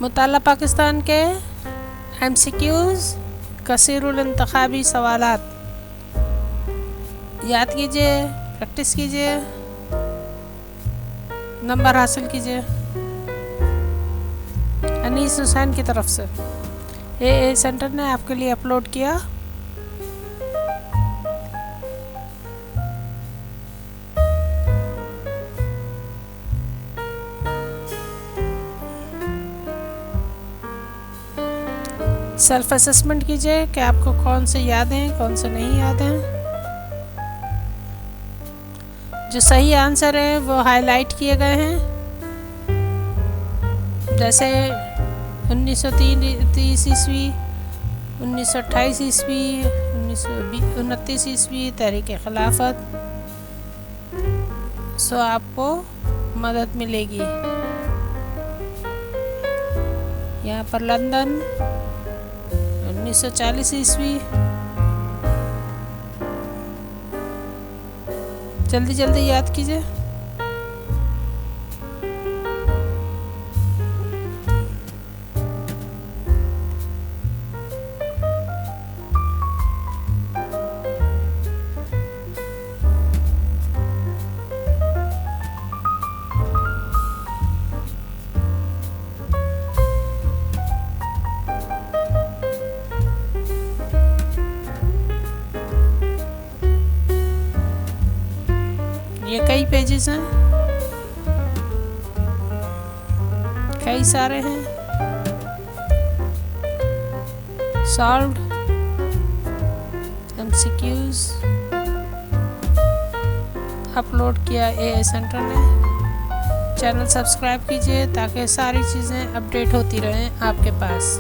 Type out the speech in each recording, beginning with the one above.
मुताला पाकिस्तान के MCQs कसीरुल इंतखाबी सवालात याद कीजिए, प्रैक्टिस कीजिए, नंबर हासिल कीजिए। अनीस हुसैन की तरफ से AA सेंटर ने आपके लिए अपलोड किया। सेल्फ असेसमेंट कीजिए कि आपको कौन से याद हैं, कौन से नहीं याद हैं। जो सही आंसर है वो हाईलाइट किए गए हैं, जैसे 1930 ईस्वी, 1928 ईस्वी, 1929 ईस्वी, तहरीक खिलाफत। सो आपको मदद मिलेगी। यहाँ पर लंदन 1940 ईस्वी। जल्दी जल्दी याद कीजिए। ये कई पेजेस हैं, कई सारे हैं। सॉल्व्ड MCQs अपलोड किया AA सेंटर ने। चैनल सब्सक्राइब कीजिए ताकि सारी चीज़ें अपडेट होती रहें आपके पास।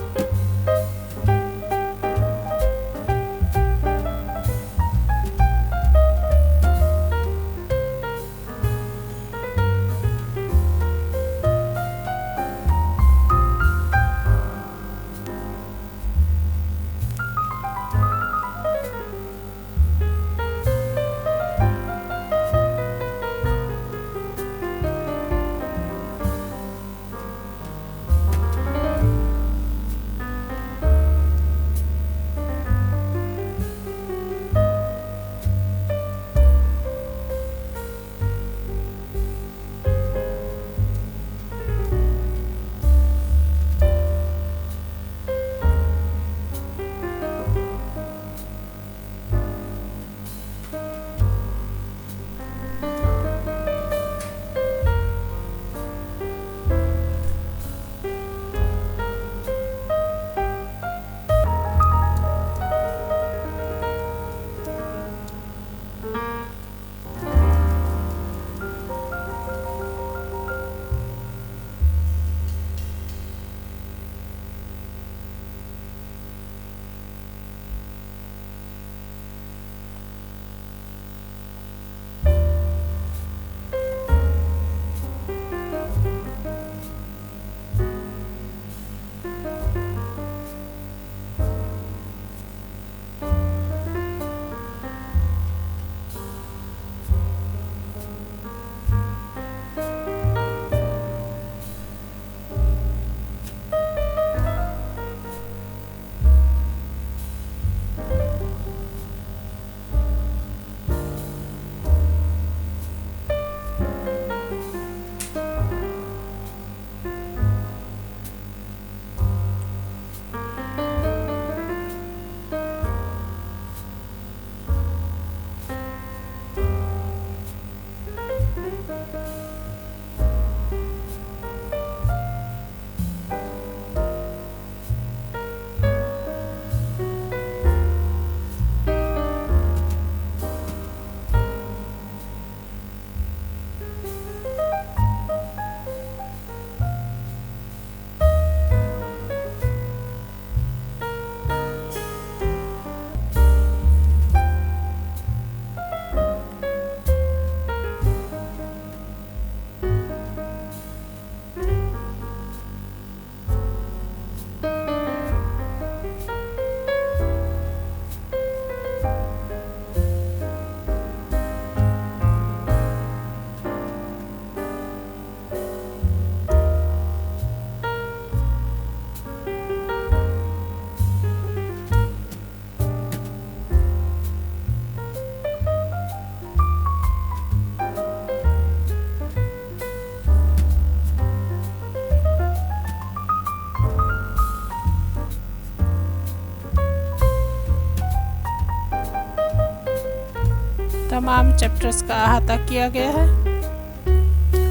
तमाम चैप्टर्स का अहाता किया गया है।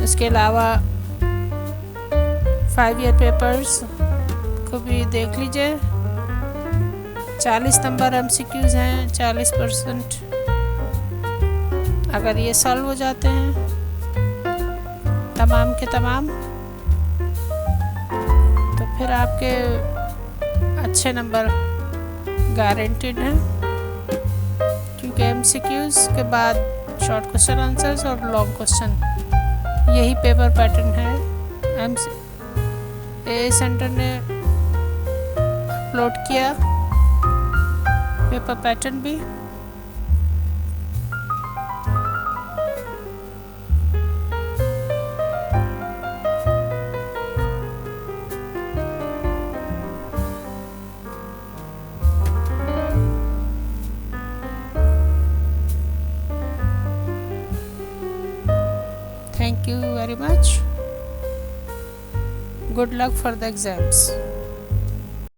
इसके अलावा 5 ईयर पेपर्स को भी देख लीजिए। 40 नंबर MCQs हैं, 40%। अगर ये सॉल्व हो जाते हैं तमाम के तमाम, तो फिर आपके अच्छे नंबर गारंटीड हैं, क्योंकि MCQs के बाद शॉर्ट क्वेश्चन आंसर्स और लॉन्ग क्वेश्चन, यही पेपर पैटर्न है। AA सेंटर ने अपलोड किया पेपर पैटर्न भी। Thank you very much. Good luck for the exams.